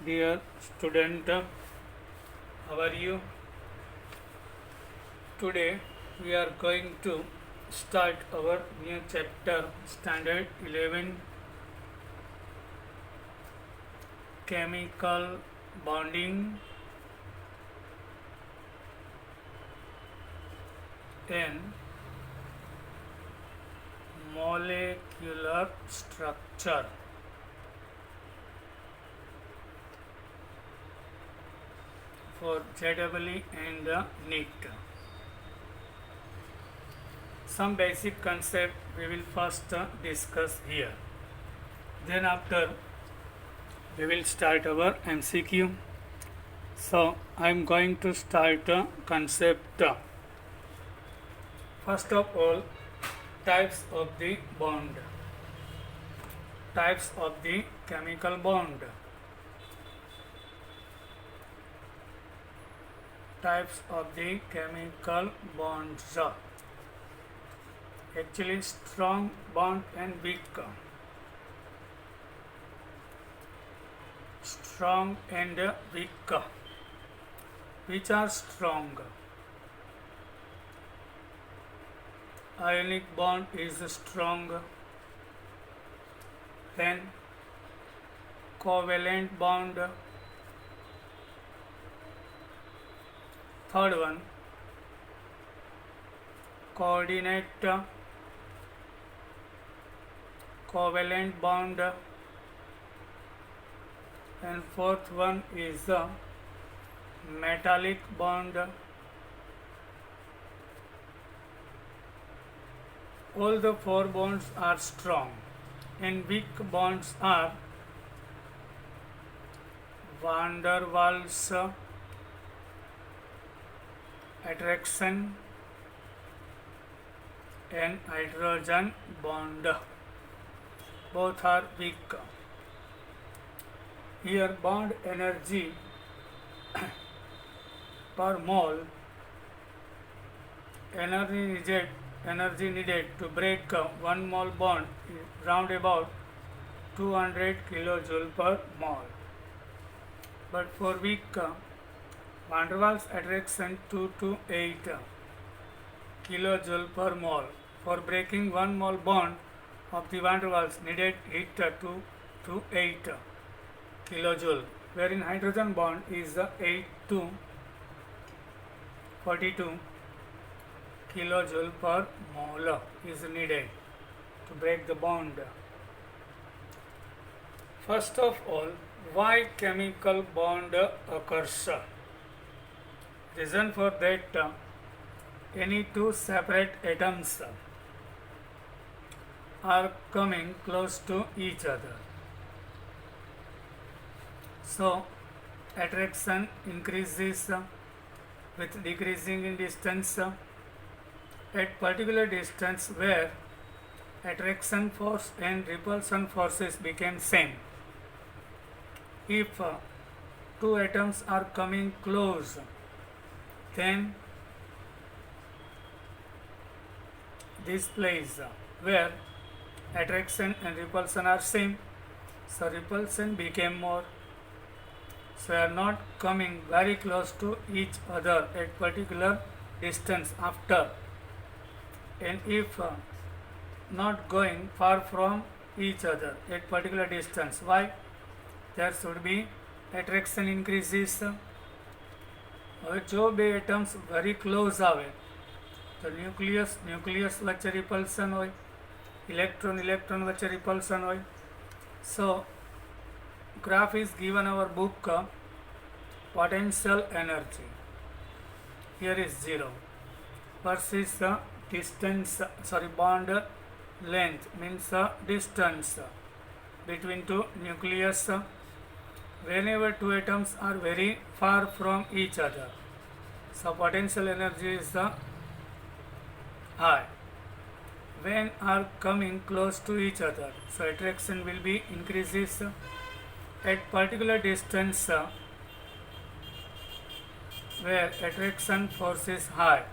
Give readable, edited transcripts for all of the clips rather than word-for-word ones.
Dear student, how are you? Today we are going to start our new chapter, Standard 11, Chemical Bonding and Molecular Structure. For JEE and NEET. Some basic concept we will first discuss here. Then after we will start our MCQ. So I am going to start a concept. First of all, types of the bond. Types of the chemical bond. Types of the chemical bonds. Actually, strong bond and weak. Strong and weak. Which are strong? Ionic bond is strong. Then covalent bond. Third one, coordinate covalent bond, and fourth one is the metallic bond. All the four bonds are strong and weak bonds are van der Waals attraction and hydrogen bond. Both are weak. Here bond energy per mole, energy needed to break one mole bond is round about 200 kilojoule per mole. But for weak van der Waals attraction 2 to 8 kilojoule per mole. For breaking one mole bond of the van der Waals needed heat 2 to 8 kilojoule, wherein hydrogen bond is 8 to 42 kilojoule per mole is needed to break the bond. First of all, why chemical bond occurs? Reason for that, any two separate atoms are coming close to each other. So attraction increases with decreasing in distance. At particular distance where attraction force and repulsion forces became same. If two atoms are coming close, then this place where attraction and repulsion are same, so repulsion became more. So they are not coming very close to each other at particular distance after, and if not going far from each other at particular distance. Why? There should be attraction increases. जो બે atoms very close આવે તો nucleus વચ્ચે રિપલ્શન હોય, electron વચ્ચે રિપલ્શન હોય. So graph is given our book potential energy. Here is 0 versus distance, bond length means distance between two nucleus. Whenever two atoms are very far from each other, so potential energy is high. When are coming close to each other, so attraction will be increases at particular distance where attraction force is high,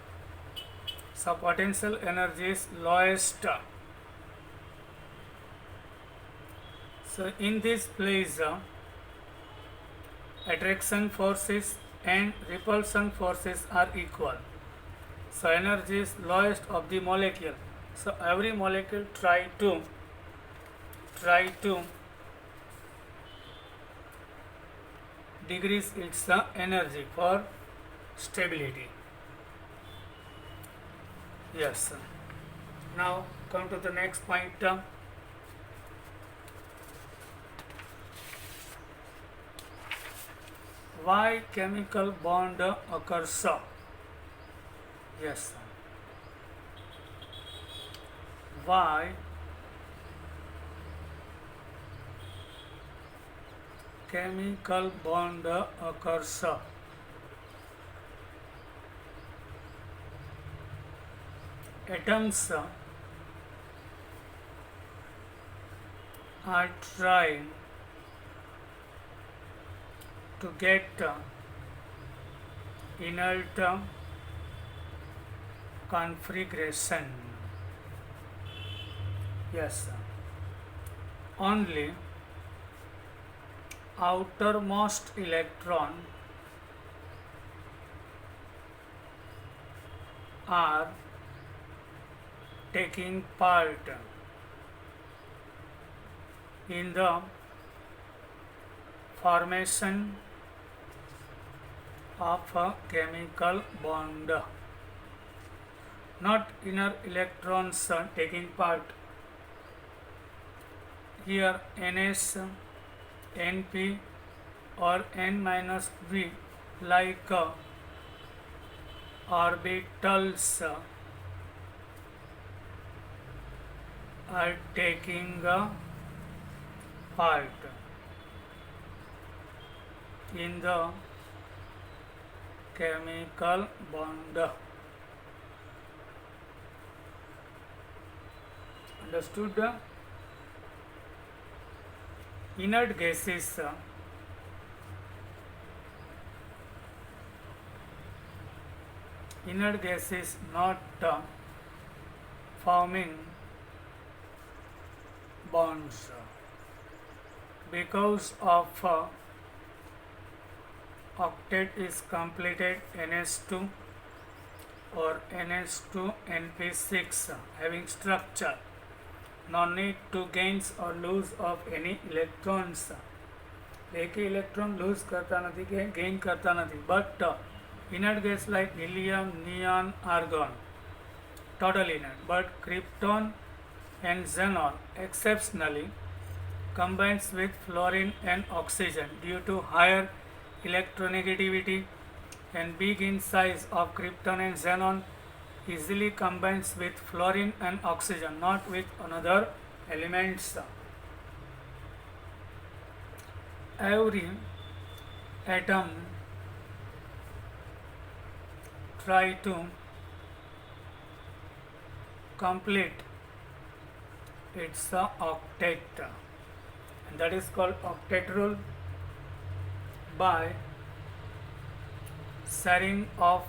so potential energy is lowest. So in this place attraction forces and repulsion forces are equal. So energy is lowest of the molecule. So every molecule try to decrease its energy for stability. Yes. Now come to the next point. Why chemical bond occurs? Yes. Why chemical bond occurs? Atoms are trying to get inert configuration. Yes, only outermost electron are taking part in the formation of a chemical bond. Not inner electrons taking part. Here NS, NP or N minus V like orbitals are taking part in the chemical bond. Understood? Inert gases not forming bonds because of octet is completed NS2 or NS2 NP6 having structure. No need to gains or lose of any electrons. एक ही electron lose करता नहीं कि gain करता नहीं. But inert gas like helium, neon, argon total inert. But krypton and xenon exceptionally combines with fluorine and oxygen due to higher electronegativity and big in size of krypton and xenon easily combines with fluorine and oxygen, not with another elements. Every atom try to complete its octet, and that is called octet rule, by sharing of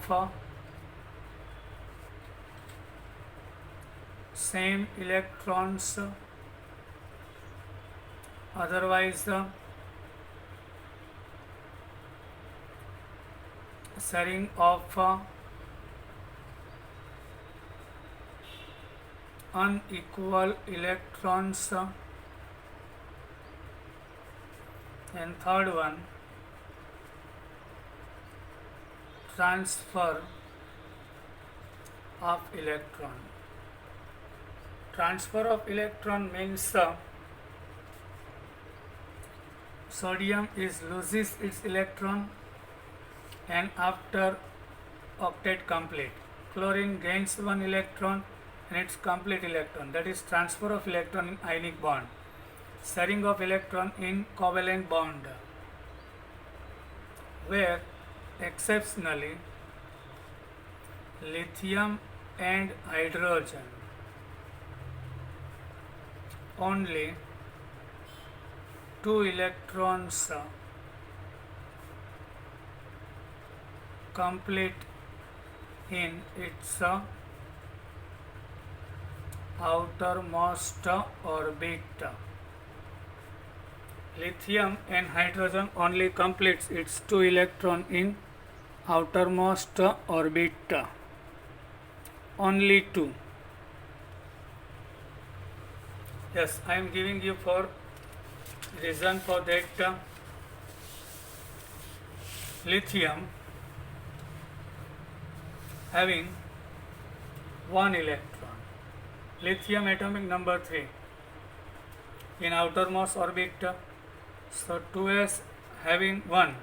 same electrons, otherwise sharing of unequal electrons, and third one, transfer of electron. Transfer of electron means sodium loses its electron and after octet complete. Chlorine gains one electron and its complete electron. That is transfer of electron in ionic bond. Sharing of electron in covalent bond, where exceptionally lithium and hydrogen only 2 electrons complete in its outermost orbit. Lithium and hydrogen only completes its 2 electron in outermost orbit. Only 2. Yes, I am giving you for reason for that. Lithium having 1 electron. Lithium atomic number 3 in outermost orbit. So 2s having 1,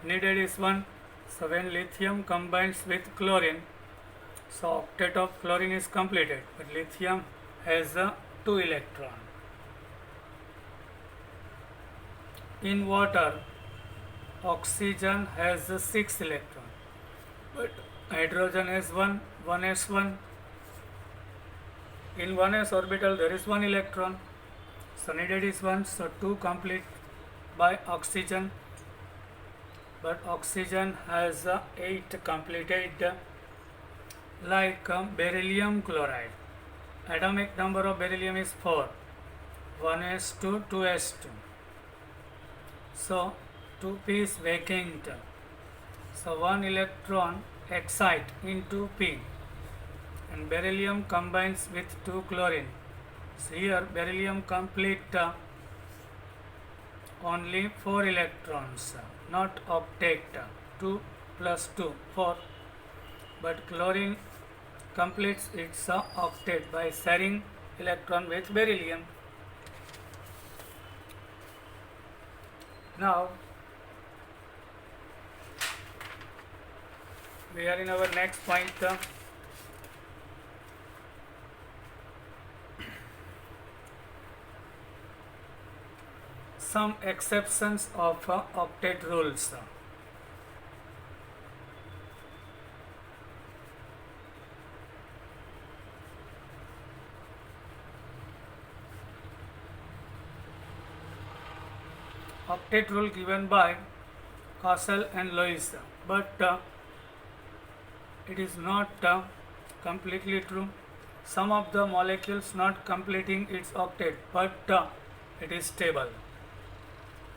needed is 1. So when lithium combines with chlorine, so octet of chlorine is completed, but lithium has 2 electron. In water, oxygen has 6 electron, but hydrogen has 1, 1s1. In 1s orbital there is 1 electron, so needed is 1, so 2 complete by oxygen, but oxygen has 8 completed. Like beryllium chloride, atomic number of beryllium is 4, 1s2, 2s2. So 2p is vacant, so 1 electron excite into p, and beryllium combines with 2 chlorine. So here beryllium complete only 4 electrons, not octet, 2 plus 2, 4, but chlorine completes its octet by sharing electron with beryllium. Now we are in our next point. Some exceptions of octet rules. Octet rule given by Castle and Lewis, but it is not completely true. Some of the molecules not completing its octet, but it is stable.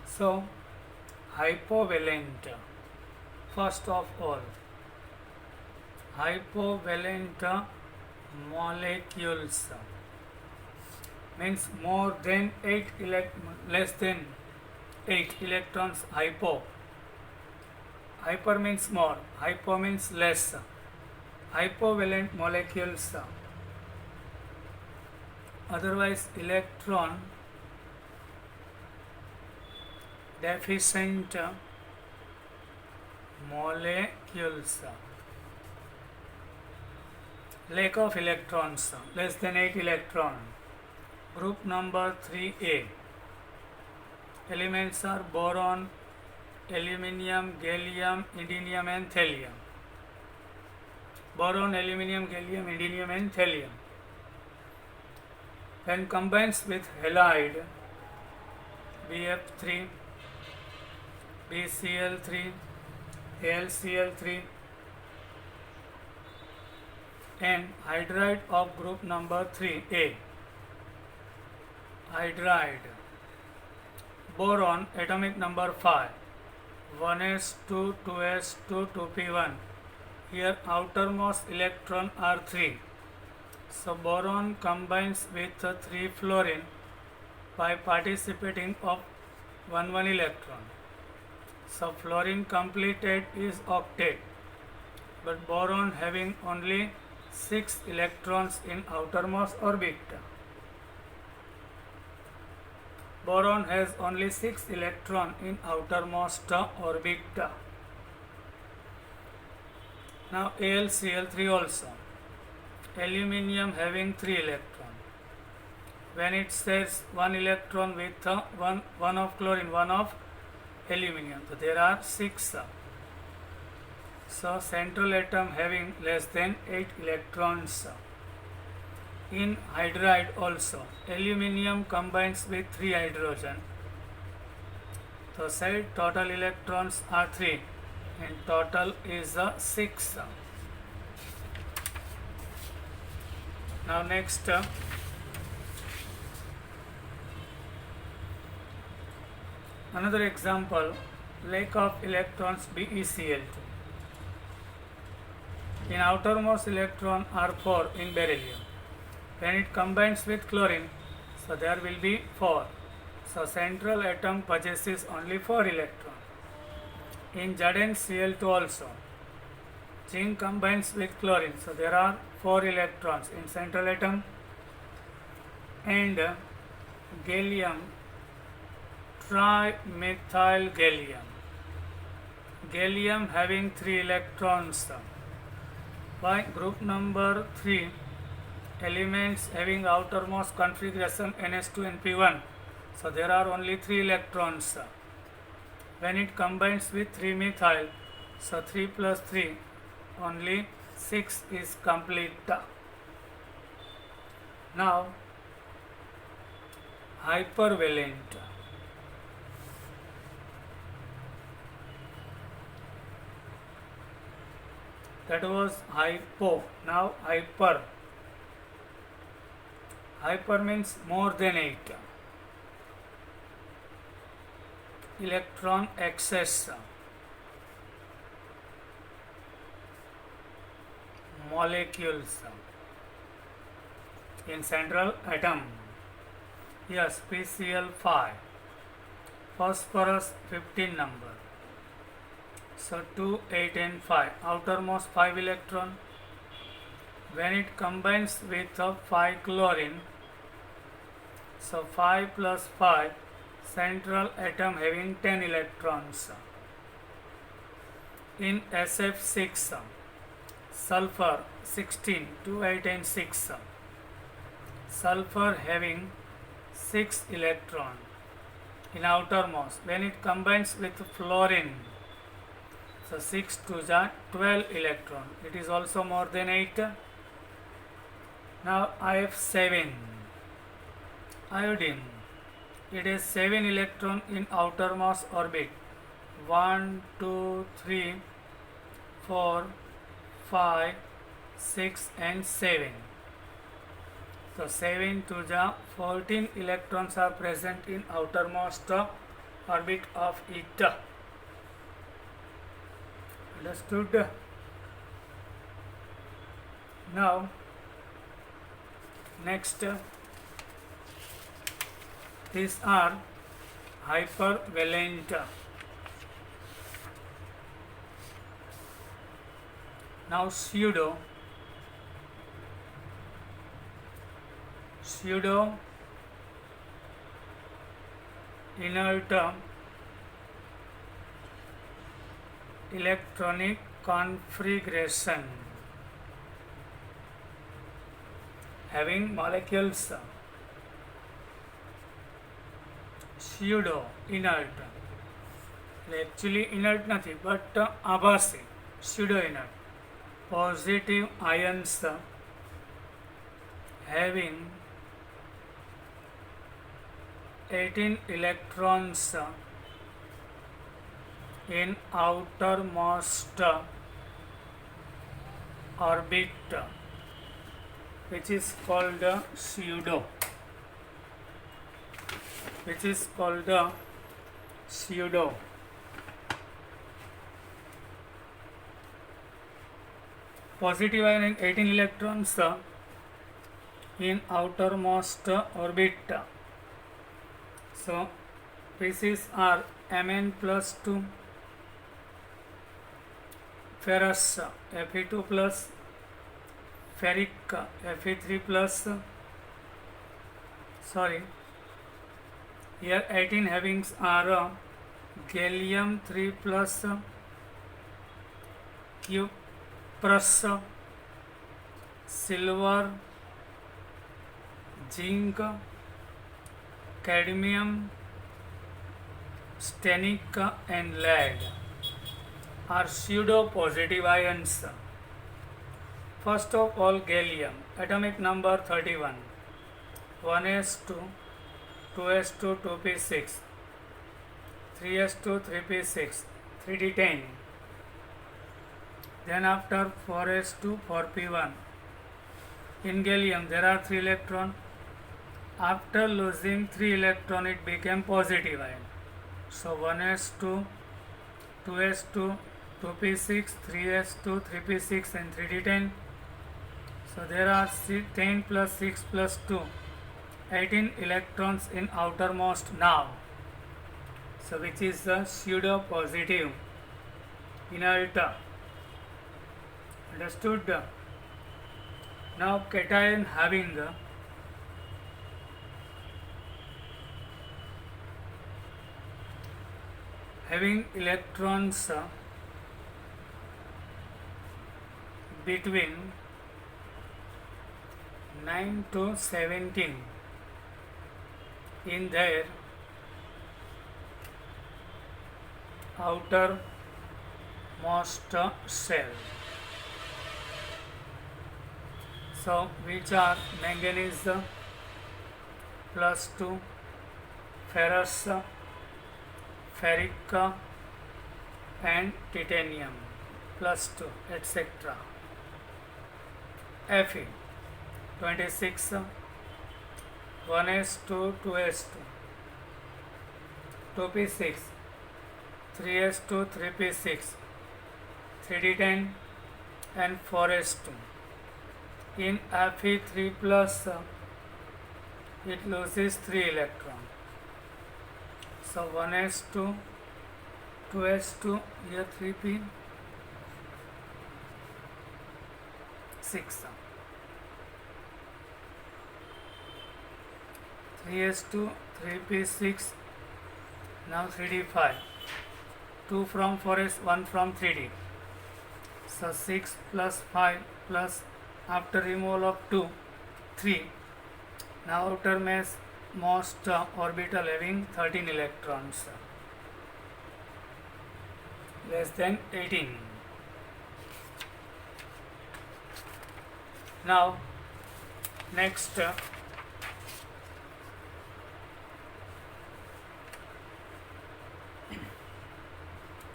So hypovalent, first of all, hypovalent molecules means more than 8 less than 8 electrons. Hyper means more, hypo means less. Hypovalent molecules, otherwise electron deficient molecules, lack of electrons, less than 8 electron. Group number 3A. Elements are boron, aluminium, gallium, indium and thallium. Boron, aluminium, gallium, indium and thallium. When combines with halide, BF3, BCl3, AlCl3 and hydride of group number 3A. Hydride. Boron atomic number 5, 1s2, 2s2, 2p1. Here outermost electron are 3. So boron combines with 3 fluorine by participating of 1 electron. So fluorine completed is octet, but boron having only 6 electrons in outermost orbit. Boron has only 6 electrons in outermost orbit. Now AlCl3 also. Aluminium having 3 electrons. When it shares 1 electron with one of chlorine, 1 of aluminium, so there are 6. So central atom having less than 8 electrons. In hydride also, aluminium combines with 3 hydrogen. So said total electrons are 3 and total is 6. Now next, Another example, lack of electrons BeCl2. In outermost electron are 4 in beryllium. When it combines with chlorine, so there will be 4. So central atom possesses only 4 electrons. In ZnCl2 also, zinc combines with chlorine, so there are 4 electrons in central atom, and gallium trimethyl gallium having 3 electrons. By group number 3, elements having outermost configuration NH2 and P1, so there are only 3 electrons. When it combines with 3-methyl, so 3 plus 3, only 6 is complete. Now, hypervalent. That was hypo, now hyper. Hyper means more than 8. Electron excess. Molecules in central atom. Yes, PCl5. Phosphorus 15 number. So 2, 8 and 5. Outermost 5 electron. When it combines with a 5 chlorine, so 5 plus 5, central atom having 10 electrons. In SF6, sulfur 16, 2, 8 and 6. Sulfur having 6 electron in outermost. When it combines with fluorine, so 6 to 12 electron. It is also more than 8. Now IF7, iodine. It has 7 electron in outermost orbit. 1, 2, 3, 4, 5, 6 and 7. So 7 to the 14 electrons are present in outermost orbit of it. Understood? Now, next, these are hypervalent. Now pseudo inert electronic configuration having molecules. Pseudo inert, actually inert નથી but આભાસી. Pseudo inert, positive ions having 18 electrons in outermost orbit, which is called pseudo. Positive ion 18 electrons in outermost orbit. So pieces are Mn plus 2, ferrous Fe2 plus, ferric Fe3 plus, here 18 havings are gallium 3 plus, cuprous, silver, zinc, cadmium, stannic and lead are pseudo positive ions. First of all, gallium, atomic number 31, 1s2, 2s2, 2p6, 3s2, 3p6, 3d10. Then after 4s2, 4p1. In gallium there are 3 electrons. After losing 3 electrons, it became positive ion. So 1s2, 2s2, 2p6, 3s2, 3p6 and 3d10. So there are 10 plus 6 plus 2, 18 electrons in outermost now. So which is the pseudo positive inert. Understood? Now cation having electrons between 9 to 17 in their outermost shell. So which are manganese plus 2, ferrous, ferric and titanium plus 2, etc. Fe 26, 1s2, 2s2, 2p6, 3s2, 3p6, 3d10 and 4s2. In Fe3 plus it loses 3 electrons. So 1s2, 2s2, here 3p, 6. 3s2, 3p6, now 3d5. 2 from 4s, 1 from 3d. So 6 plus 5 plus after removal of 2, 3. Now outermost orbital having 13 electrons, less than 18. Now next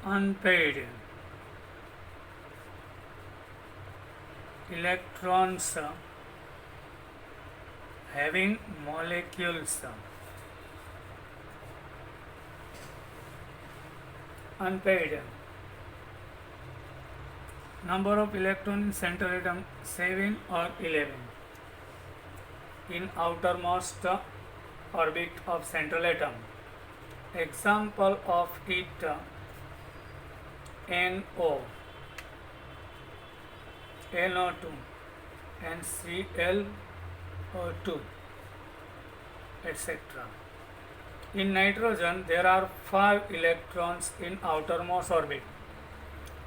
unpaired electrons having molecules unpaired. Number of electrons in central atom 7 or 11 in outermost orbit of central atom. Example of it NO, NO2 and ClO2, etc. In nitrogen there are 5 electrons in outermost orbit.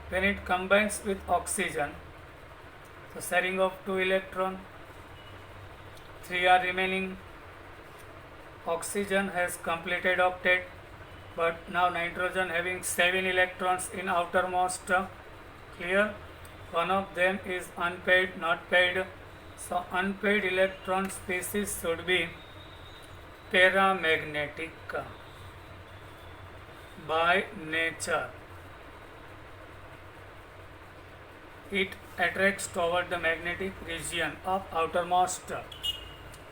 When it combines with oxygen, the sharing of 2 electrons, 3 are remaining. Oxygen has completed octet, but now nitrogen having 7 electrons in outermost. Clear? One of them is unpaired, not paired. So unpaired electron species should be paramagnetic by nature. It attracts toward the magnetic region of outermost.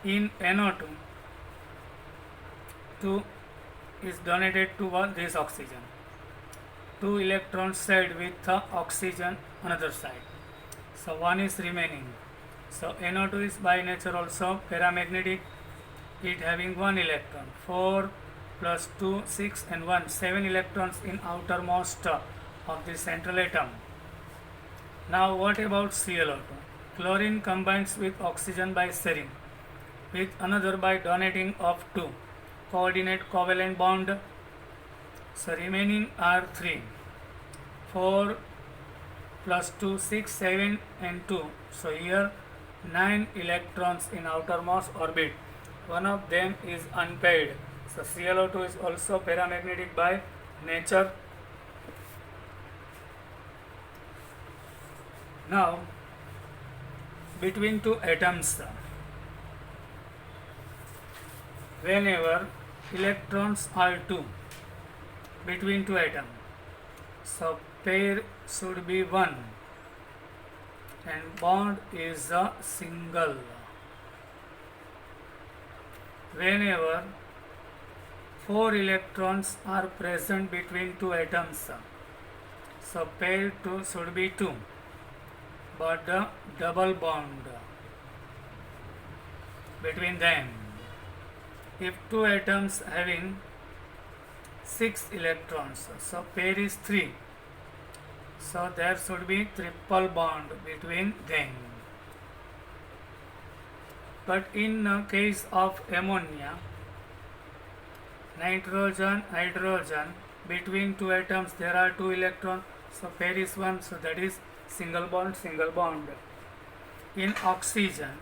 In NO2, 2 is donated to this oxygen. 2 electrons shared with oxygen another side. So 1 is remaining. So NO2 is by nature also paramagnetic. It having 1 electron. 4 plus 2, 6 and 1, 7 electrons in outermost of the central atom. Now what about ClO2? Chlorine combines with oxygen by sharing, with another by donating of 2. Coordinate covalent bond. So remaining are 3. 4 plus 2, 6, 7 and 2. So here 9 electrons in outermost orbit. One of them is unpaired. So ClO2 is also paramagnetic by nature. Now between 2 atoms, whenever electrons are 2 between 2 atoms, so pair should be 1 and bond is a single. Whenever 4 electrons are present between two atoms. So pair 2 should be 2, but the double bond between them. If two atoms having 6 electrons, so pair is 3. So there should be triple bond between them. But in the case of ammonia, nitrogen, hydrogen, between two atoms there are 2 electrons, so pair is 1, so that is single bond, single bond. In oxygen,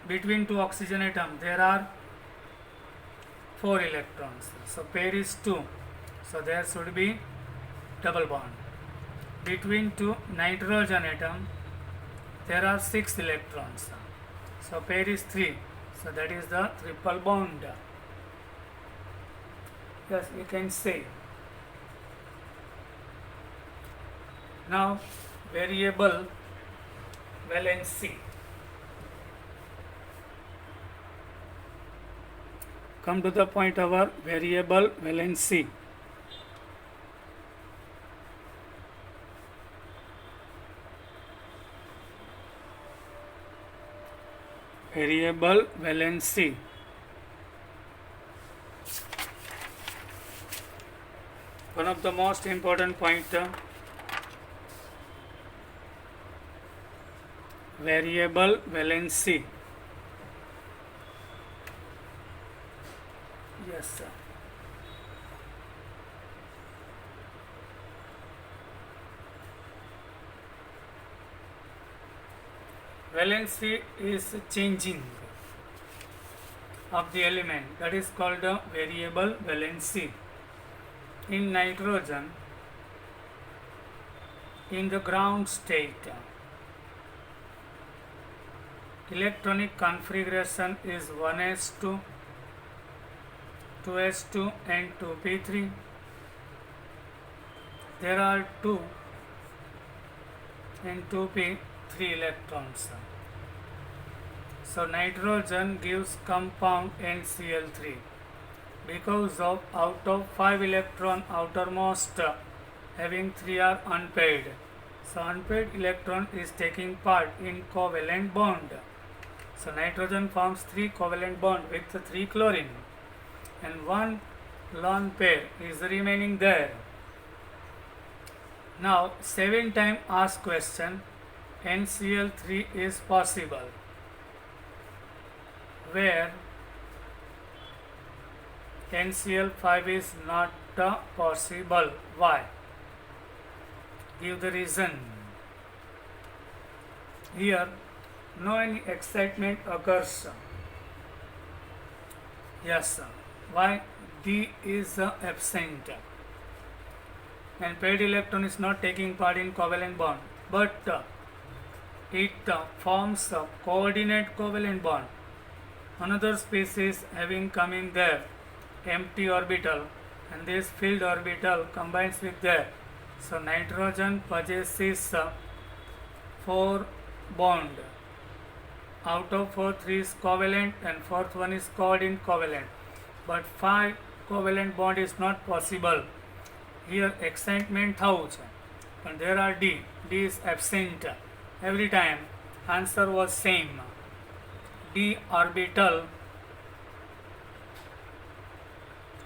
between two oxygen atoms there are 4 electrons, so pair is 2, so there should be double bond. Between two nitrogen atoms there are 6 electrons, so pair is 3, so that is the triple bond. Yes, you can say. Now variable valency. Come to the point of our variable valency. Variable valency. One of the most important point, variable valency. Yes, sir. Valency is changing of the element, that is called a variable valency. In nitrogen, in the ground state, electronic configuration is 1s2, 2s2 and 2p3. There are 2 and 2p3 electrons. So nitrogen gives compound NCl3 because of out of 5 electron outermost having 3 are unpaired. So unpaired electron is taking part in covalent bond. So nitrogen forms 3 covalent bond with 3 chlorine and 1 lone pair is remaining there. Now 7 times asked question, NCl3 is possible where NCl5 is not possible. Why? Give the reason. Here no any excitement occurs. Yes. Why? D is absent and paired electron is not taking part in covalent bond, but it forms a coordinate covalent bond. Another species having come in there, empty orbital, and this filled orbital combines with there. So nitrogen possesses 4 bond. Out of 4, 3 is covalent and 4th one is coordinate covalent. But 5 covalent bond is not possible. Here excitement thought, and there are D. D is absent. Every time answer was same. D orbital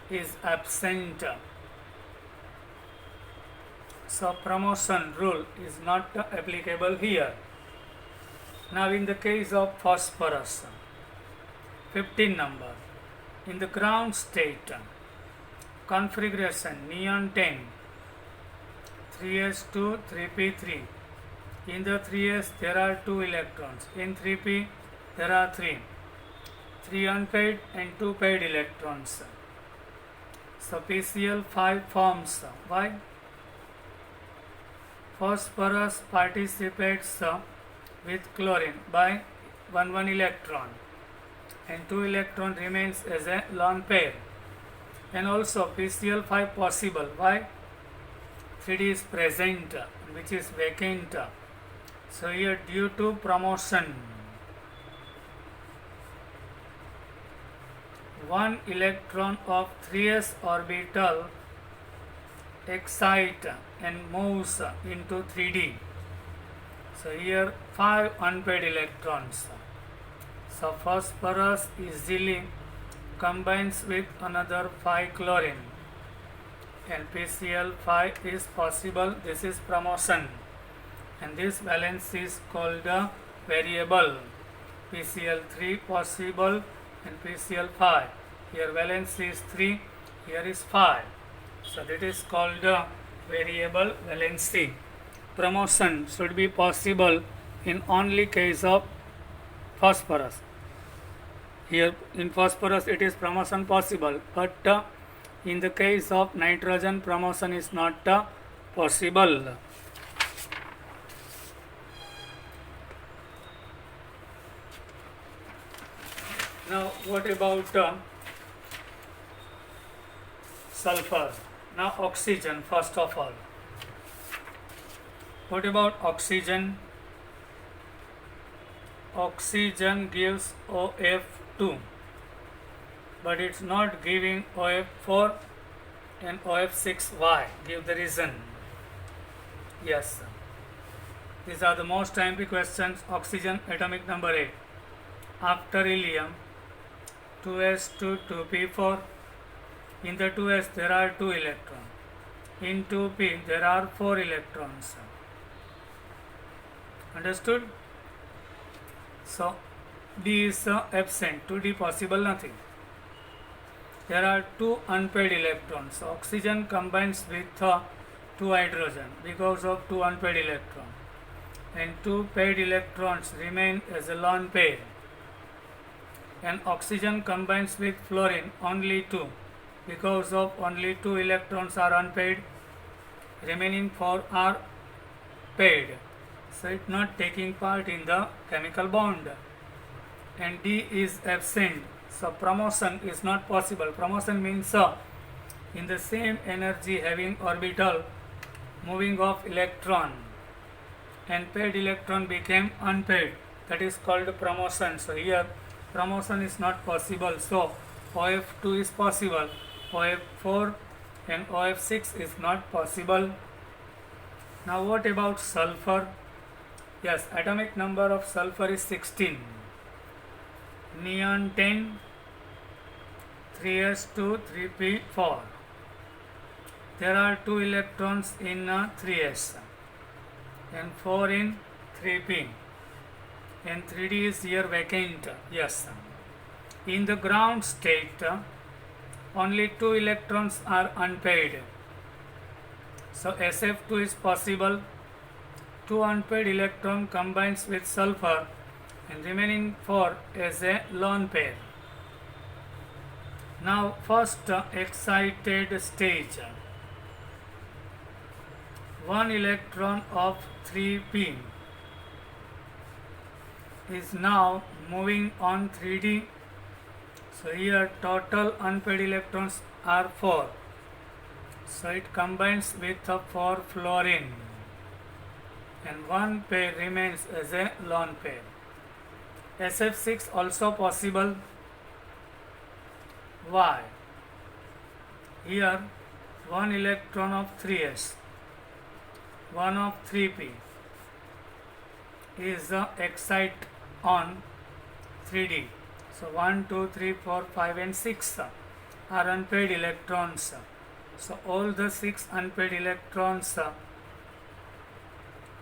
is absent. So promotion rule is not applicable here. Now in the case of phosphorus, 15 number, in the ground state, configuration neon 10, 3s2, 3p3. In the 3s there are 2 electrons. In 3p there are 3 unpaired and 2 paired electrons. So PCl5 forms. Why? Phosphorus participates with chlorine by 1 electron and 2 electron remains as a lone pair. And also PCl5 possible. Why? 3D is present which is vacant. So here due to promotion one electron of 3s orbital excite and moves into 3d. So here 5 unpaired electrons. So phosphorus easily combines with another 5 chlorine and PCl5 is possible. This is promotion and this valence is called a variable. PCl3 possible and PCl5. Here valence is 3, here is 5. So that is called a variable valency. Promotion should be possible in only case of phosphorus. Here in phosphorus it is promotion possible, but in the case of nitrogen promotion is not possible. Now what about sulfur? Now oxygen first of all. What about oxygen? Oxygen gives OF2, but it's not giving OF4 and OF6. Why? Give the reason. Yes, these are the most timely questions. Oxygen atomic number 8. After helium, 2s2 2p4. In the 2s there are 2 electrons. In 2p there are 4 electrons. Understood? So D is absent. 2D possible nothing. There are 2 unpaired electrons. So oxygen combines with 2 hydrogen because of 2 unpaired electrons, and 2 paired electrons remain as a lone pair. And oxygen combines with fluorine only 2 because of only 2 electrons are unpaired, remaining 4 are paired. So it's not taking part in the chemical bond. And D is absent. So promotion is not possible. Promotion means in the same energy having orbital moving off electron, and paired electron became unpaired. That is called promotion. So here promotion is not possible. So OF2 is possible. OF4 and OF6 is not possible. Now what about sulfur? Yes, atomic number of sulfur is 16. Neon 10, 3s2 3p4. There are 2 electrons in 3s and 4 in 3p, and 3d is here vacant. Yes, in the ground state only 2 electrons are unpaired. So SF2 is possible. 2 unpaired electron combines with sulfur and remaining 4 as a lone pair. Now first excited stage. 1 electron of 3p is now moving on 3d. So here total unpaired electrons are 4. So it combines with 4 fluorine and 1 pair remains as a lone pair. SF6 also possible. Why? Here 1 electron of 3s, 1 of 3p is excite on 3d. So 1, 2, 3, 4, 5 and 6 are unpaired electrons. So all the 6 unpaired electrons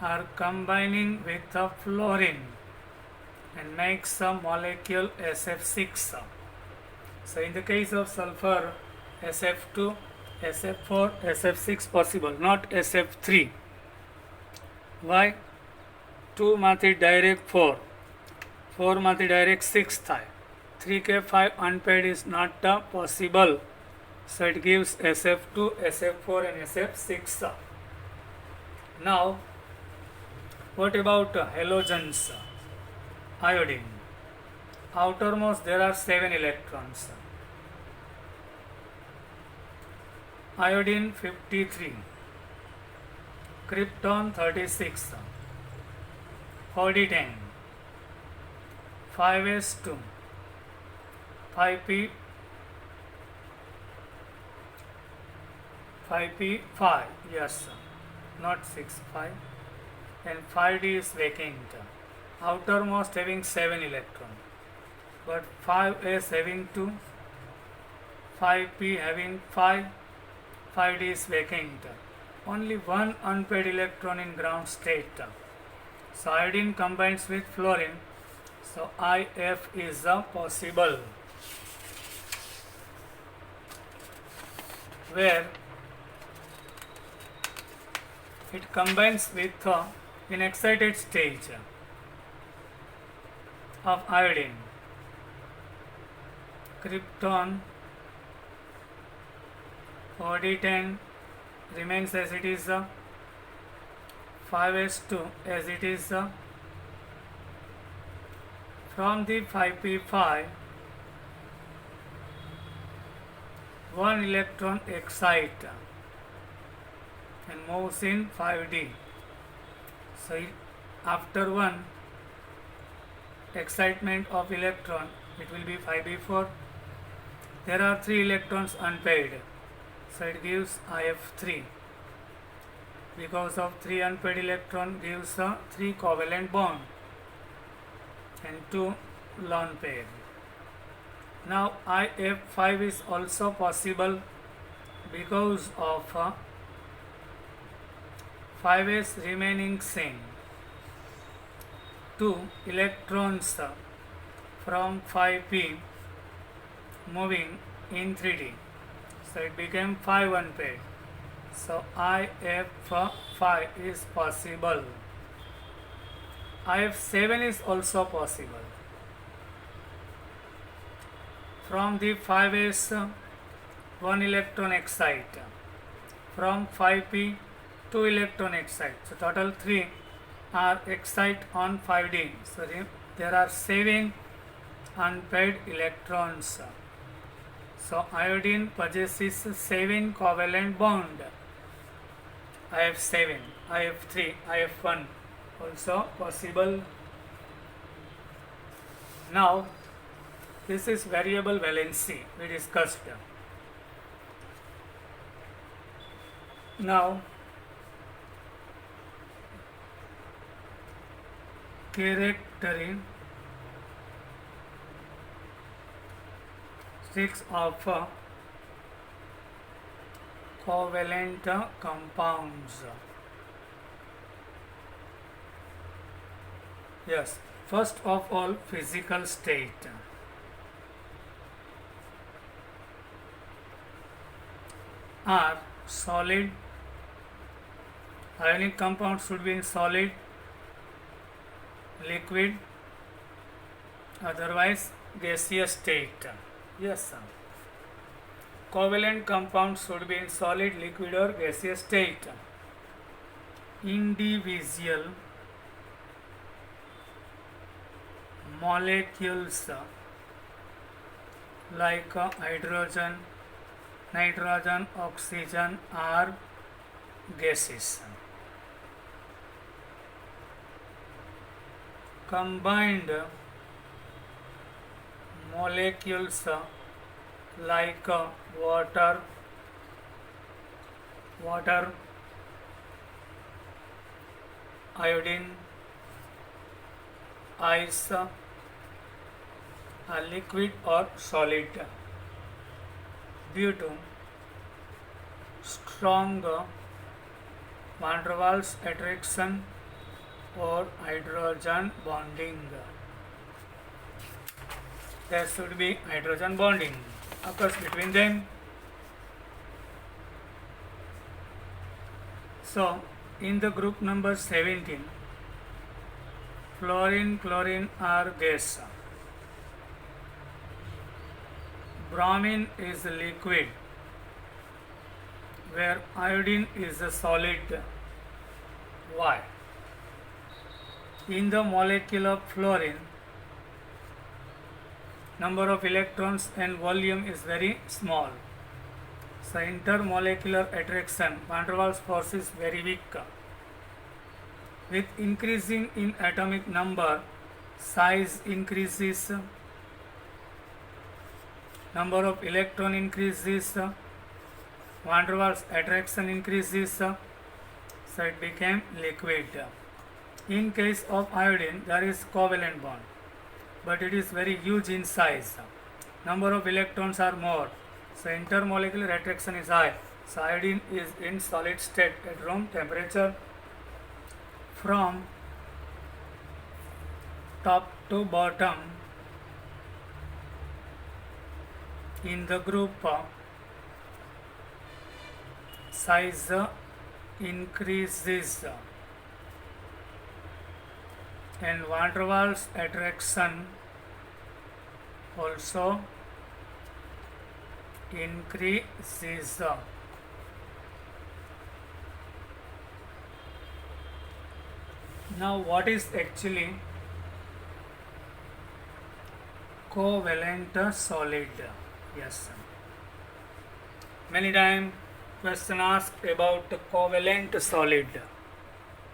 are combining with the fluorine and makes a molecule SF6. So in the case of sulfur, SF2, SF4, SF6 possible, not SF3. Why? 2 માંથી direct 4, 4 માંથી direct 6 થાય. 3k5 unpaired is not possible. So it gives SF2, SF4 and SF6. Now what about halogens? Iodine. Outermost there are 7 electrons. Iodine 53, krypton 36, 4d10, 5s2, 5p 5p 5, yes, not 6, 5, and 5d is vacant. Outermost having 7 electron, but 5s having 2, 5p having 5, 5d is vacant. Only one unpaired electron in ground state. So iodine combines with fluorine, so IF is possible, where it combines with in excited stage of iodine, krypton OD10 remains as it is, 5s2 as it is. From the 5p5, one electron excites and moves in 5d. So after one excitement of electron, it will be 5b4. There are 3 electrons unpaired, so it gives IF3. Because of 3 unpaired electron gives 3 covalent bond and 2 lone pair. Now IF5 is also possible because of 5s remaining same. 2 electrons from 5p moving in 3d, so it became 5 unpaired. So IF5 is possible. IF7 is also possible. From the 5s, 1 electron excite. From 5p, 2 electron excite. So total 3 are excite on 5d. So there are 7 unpaired electrons. So iodine possesses 7 covalent bond. IF7, IF3, IF1 also possible. Now this is variable valency we discussed. Now characteristics of covalent compounds. Yes, first of all, physical state. Are solid. Ionic compound should be in solid, liquid, otherwise gaseous state. Yes, sir. Covalent compounds should be in solid, liquid or gaseous state. Individual molecules like hydrogen, nitrogen, oxygen are gases. Combined molecules like water, iodine, ice, are liquid or solid due to strong van der Waals attraction or hydrogen bonding. There should be hydrogen bonding occurs between them. So in the group number 17, fluorine, chlorine are gas. Bromine is a liquid, where iodine is a solid. Why? In the molecule of fluorine, number of electrons and volume is very small. So intermolecular attraction, van der Waals force is very weak. With increasing in atomic number, size increases, number of electron increases, Van der Waals attraction increases, so it became liquid. In case of iodine, there is covalent bond, but it is very huge in size. Number of electrons are more, so intermolecular attraction is high. So iodine is in solid state at room temperature. From top to bottom in the group, size increases and van der Waals attraction also increases. Now what is actually covalent solid? Yes, many times question asked about covalent solid.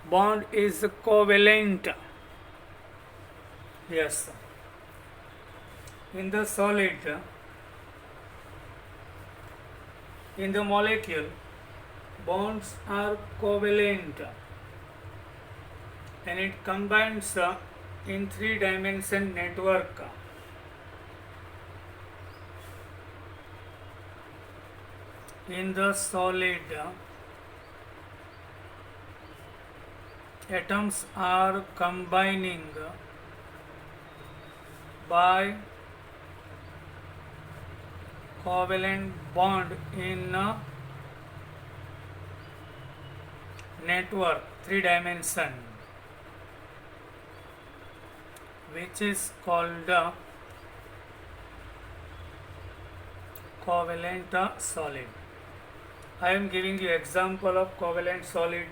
Bond is covalent. Yes, in the solid, in the molecule, bonds are covalent and it combines in 3-dimension network. In the solid, atoms are combining by covalent bond in a network 3-dimension, which is called covalent solid. I am giving you example of covalent solid,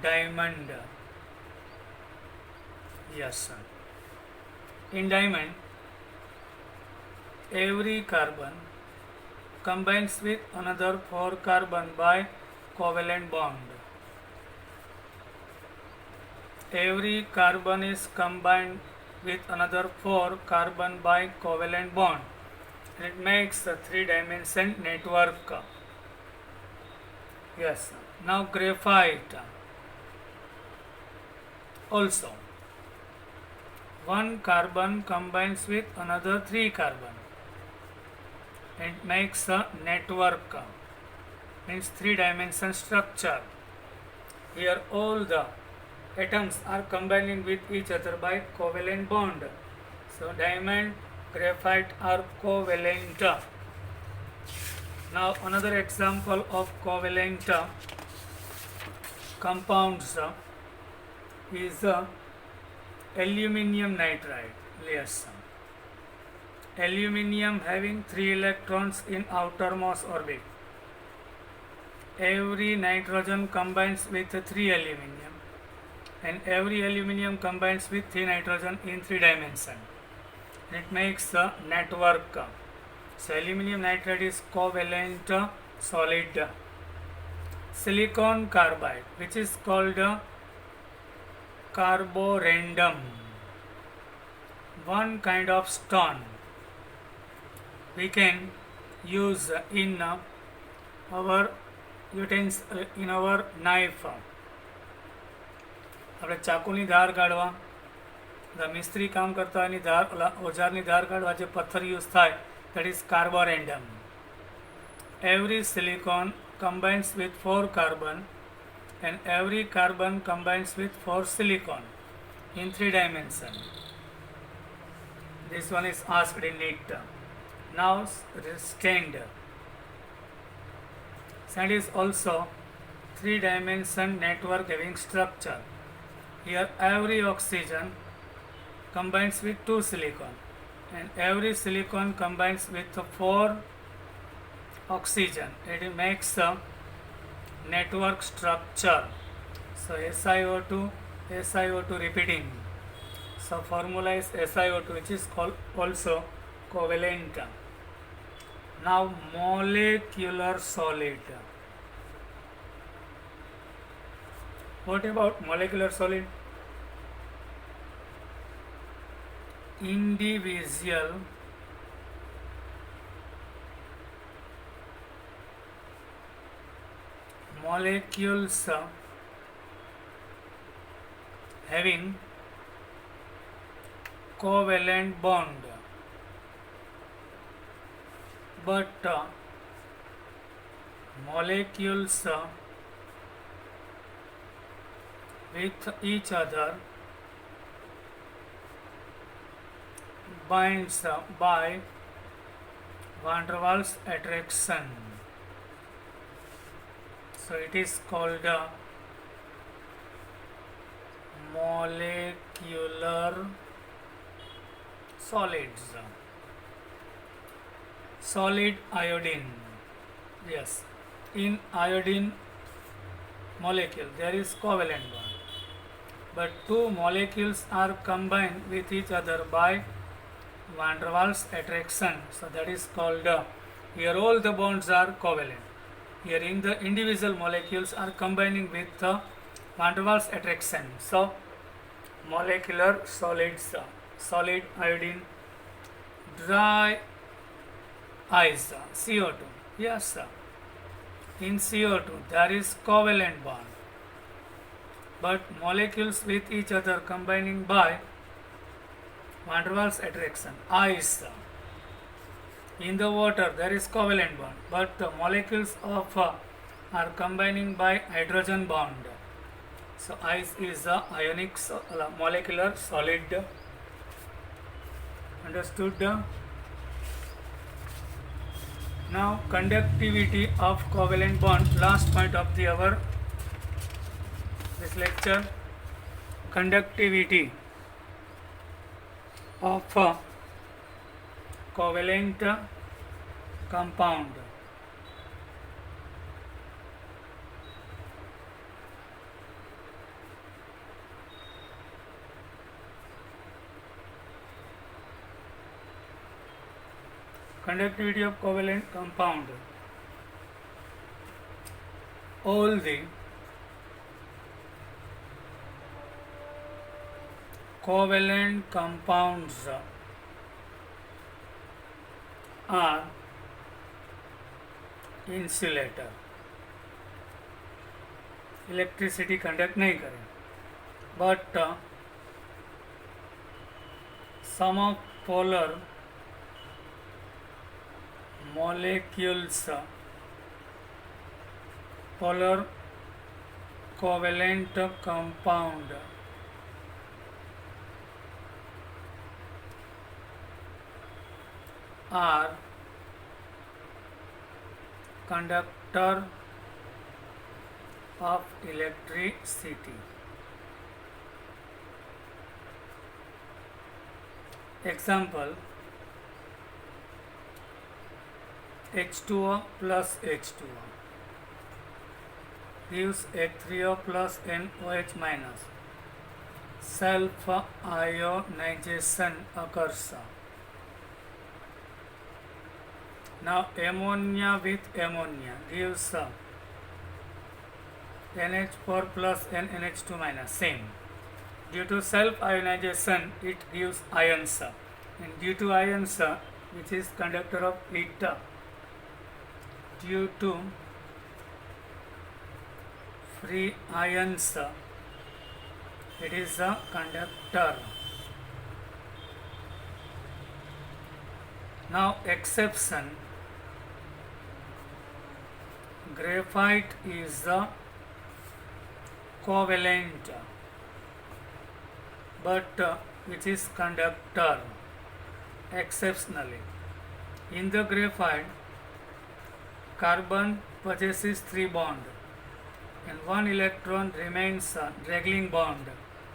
diamond. Yes, in diamond, every carbon combines with another 4 carbon by covalent bond. Every carbon is combined with another 4 carbon by covalent bond. It makes a 3-dimension network. Yes. Now graphite also. 1 carbon combines with another 3 carbon. It makes a network. Means 3-dimension structure. Here all the atoms are combining with each other by covalent bond. So diamond, graphite are covalent. Now another example of covalent compounds is aluminium nitride. Yes. Aluminium having 3 electrons in outermost orbit. Every nitrogen combines with 3 aluminium and every aluminium combines with 3 nitrogen in 3-dimension. It makes a network. So aluminium nitride is covalent solid. Silicon carbide, which is called carborundum, one kind of stone we can use in our utensil, in our knife. આપણે ચાકુની ધાર કાઢવા, મિસ્ત્રી કામ કરતા એની ધાર, ઓજારની ધાર કાઢવા જે પથ્થર યુઝ થાય, that is carborundum. Every silicon combines with 4 carbon and every carbon combines with 4 silicon in 3-dimension. This one is asked in it. Now stand. Sand is also 3-dimension network having structure. Here every oxygen combines with 2 silicon and every silicon combines with 4 oxygen. It makes a network structure. So SiO2 repeating. So formula is SiO2, which is called also covalent. Now molecular solid. What about molecular solid? Individual molecules having covalent bond, but molecules with each other binds by van der Waals attraction. So it is called molecular solids. Solid iodine. Yes, in iodine molecule there is covalent bond, but two molecules are combined with each other by van der Waals attraction. So that is called here all the bonds are covalent. Here in the individual molecules are combining with van der Waals attraction. So molecular solids, solid iodine, dry ice, CO2. Yes, in CO2 there is covalent bond, but molecules with each other combining by van der Waals attraction. Ice, in the water there is covalent bond, but the molecules of are combining by hydrogen bond. So ice is a ionic molecular solid. Understood? Now conductivity of covalent bond, last point of our this lecture. Conductivity of covalent compound. Conductivity of covalent compound. All the covalent compounds are insulator. Electricity conduct नहीं करें, but some of polar molecules, polar covalent compound are conductor of electricity. Example, H2O plus H2O gives H3O plus NOH minus. Self ionization occurs. Now ammonia with ammonia gives NH4 plus NH2 minus, same. Due to self ionization it gives ions, and due to ions which is conductor of heat, due to free ions it is a conductor. Now exception, graphite is a covalent but which is conductor exceptionally. In the graphite, carbon possesses 3 bonds and 1 electron remains a Dragling bond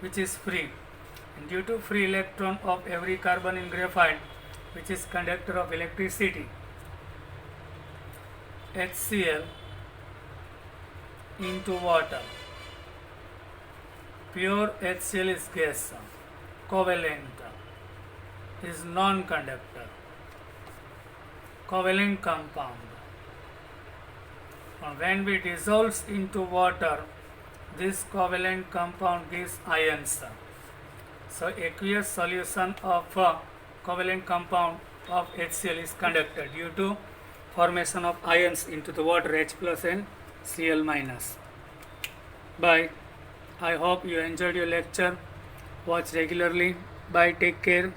which is free, and due to free electron of every carbon in graphite which is conductor of electricity, HCl into water. Pure HCl is gas, covalent, is non-conductor, covalent compound. And when we dissolve into water, this covalent compound gives ions. So aqueous solution of covalent compound of HCl is conductor due to formation of ions into the water, H plus and Cl minus. Bye. I hope you enjoyed your lecture. Watch regularly. Bye. Take care.